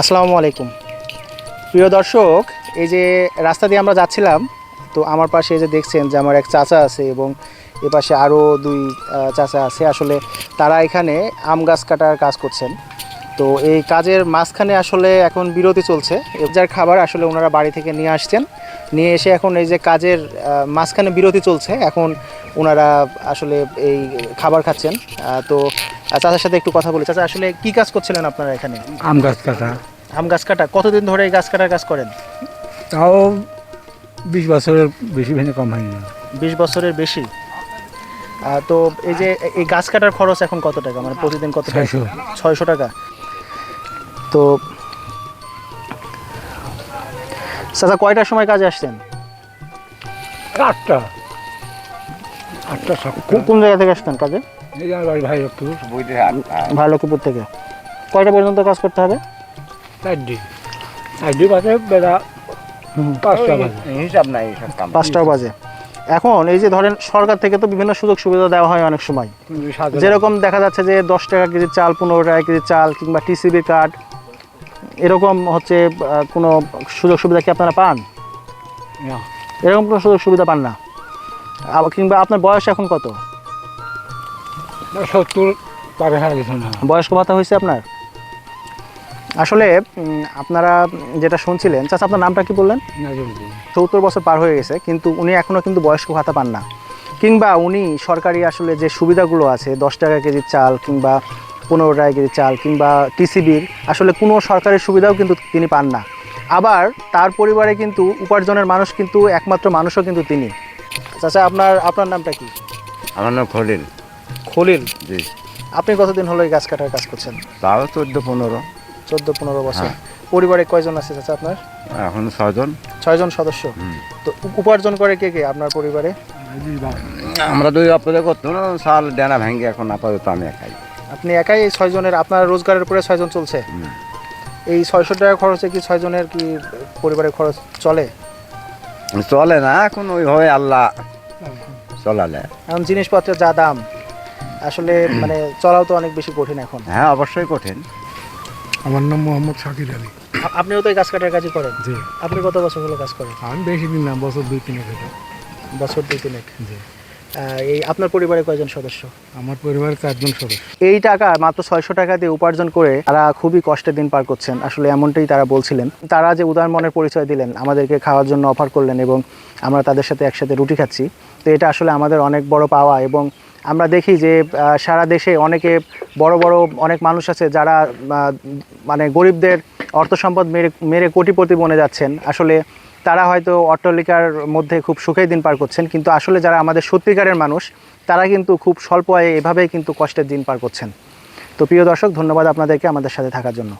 আসসালামু আলাইকুম প্রিয় দর্শক, এই যে রাস্তা দিয়ে আমরা যাচ্ছিলাম, তো আমার পাশে এই যে দেখছেন যে আমার এক চাচা আছে এবং এ পাশে আরও দুই চাচা আছে। আসলে তারা এখানে আম গাছ কাটার কাজ করছেন। তো এই কাজের মাঝখানে আসলে এখন বিরতি চলছে। যার খাবার আসলে ওনারা বাড়ি থেকে নিয়ে আসছেন, নিয়ে এসে এখন এই যে কাজের মাঝখানে বিরতি চলছে, এখন ওনারা আসলে এই খাবার খাচ্ছেন। তো চাচার সাথে একটু কথা বলি। চাচা, আসলে কি কাজ করছিলেন আপনারা এখানে? আম গাছ কাটা। আম গাছ কাটা। কতদিন ধরে এই গাছ কাটার কাজ করেন? তাও 20 বছরের বেশি ভেঙে কম হয়নি না। 20 বছরের বেশি। তো এই যে এই গাছ কাটার খরচ এখন কত টাকা, মানে প্রতিদিন কত টাকা? 600 টাকা। তো চাচা কয়টার সময় কাজে আসছেন? 8টা 7টা। কোন জায়গা থেকে আসতেন কাজে? এই যে আমার বাড়ি ভাইরপুর। ভাইলকপুর থেকে। কয়টা পর্যন্ত কাজ করতে হবে? 4 বাজে বেলা 5টা বাজে, হিসাব নাই সব কাম 5টাও বাজে। এখন এই যে ধরেন সরকার থেকে তো বিভিন্ন সুযোগ সুবিধা দেওয়া হয় অনেক সময়, যেরকম দেখা যাচ্ছে যে 10 টাকা কেজি চাল, 15 টাকা কেজি চাল, কিংবা টিসিবি কার্ড, এরকম হচ্ছে কোনো সুযোগ সুবিধা কি আপনারা পান? না, এরকম কোনো সুযোগ সুবিধা পান না? কিংবা আপনার বয়স এখন কত? 70 পারে হারা গেছে না। বয়স্ক ভাতা হয়েছে আপনার? আসলে আপনারা যেটা শুনছিলেন, চাচা আপনার নামটা কি বললেন? 70 বছর পার হয়ে গেছে, কিন্তু উনি এখনও কিন্তু বয়স্ক ভাতা পান না। কিংবা উনি সরকারি আসলে যে সুবিধাগুলো আছে, 10 টাকা কেজি চাল কিংবা 15 টাকা কেজি চাল কিংবা টিসিবির আসলে কোনো সরকারি সুবিধাও কিন্তু তিনি পান না। আবার তার পরিবারে কিন্তু উপার্জনের মানুষ কিন্তু একমাত্র মানুষও কিন্তু তিনি। চাচা, আপনার নামটা কি? আমার নাম খলিল। খলিল জি। আপনি কতদিন হলো এই গাছ কাটার কাজ করছেন? তাও 14-15। 14-15 বছর। হ্যাঁ। পরিবারে কয়জন আছে চাচা আপনার? এখন 6 জন। 6 জন সদস্য। তো উপার্জন করে কে কে আপনার পরিবারে? আমরা দুই অপদে করতো না, সাল ডেনা ভেঙে এখন আপাতত আমি একাই। আপনি একাই এই 6 জনের, আপনার রোজগারের উপরে 6 জন চলছে? এই 600 টাকা খরচে কি 6 জনের কি পরিবারের খরচ চলে? চলে না এখন ওইভাবে আল্লাহ চলালে। এখন জিনিসপত্রের যা দাম, আসলে মানে চলাও তো অনেক বেশি কঠিন এখন। হ্যাঁ, অবশ্যই কঠিন। আমার নাম মোহাম্মদ শাকির আলী। আপনিও তো এই গাছ কাটার কাজই করেন? জি। আপনি কত বছর হলো কাজ করেন? আমি বেশি দিন না, বছর 2-3 থেকে। বছর 2-3। জি। এই আপনার পরিবারে কয়জন সদস্য? আমার পরিবারের 4 জন সদস্য। এই টাকা মাত্র 600 টাকা দিয়ে উপার্জন করে তারা খুবই কষ্টের দিন পার করছেন। আসলে এমনটাই তারা বলছিলেন। তারা যে উদার মনের পরিচয় দিলেন, আমাদেরকে খাওয়ার জন্য অফার করলেন এবং আমরা তাদের সাথে একসাথে রুটি খাচ্ছি। তো এটা আসলে আমাদের অনেক বড় পাওয়া। এবং আমরা দেখি যে সারা দেশে বড় অনেক মানুষ আছে যারা মানে গরিবদের অর্থ সম্পদ মেরে কোটিপতি বনে যাচ্ছেন। আসলে তারা হয়তো অট্টালিকার মধ্যে খুব সুখেই দিন পার করছেন, কিন্তু আসলে যারা আমাদের সত্যিকারের মানুষ, তারা কিন্তু খুব স্বল্প আয়ে এভাবেই কিন্তু কষ্টের দিন পার করছেন। তো প্রিয় দর্শক, ধন্যবাদ আপনাদেরকে আমাদের সাথে থাকার জন্য।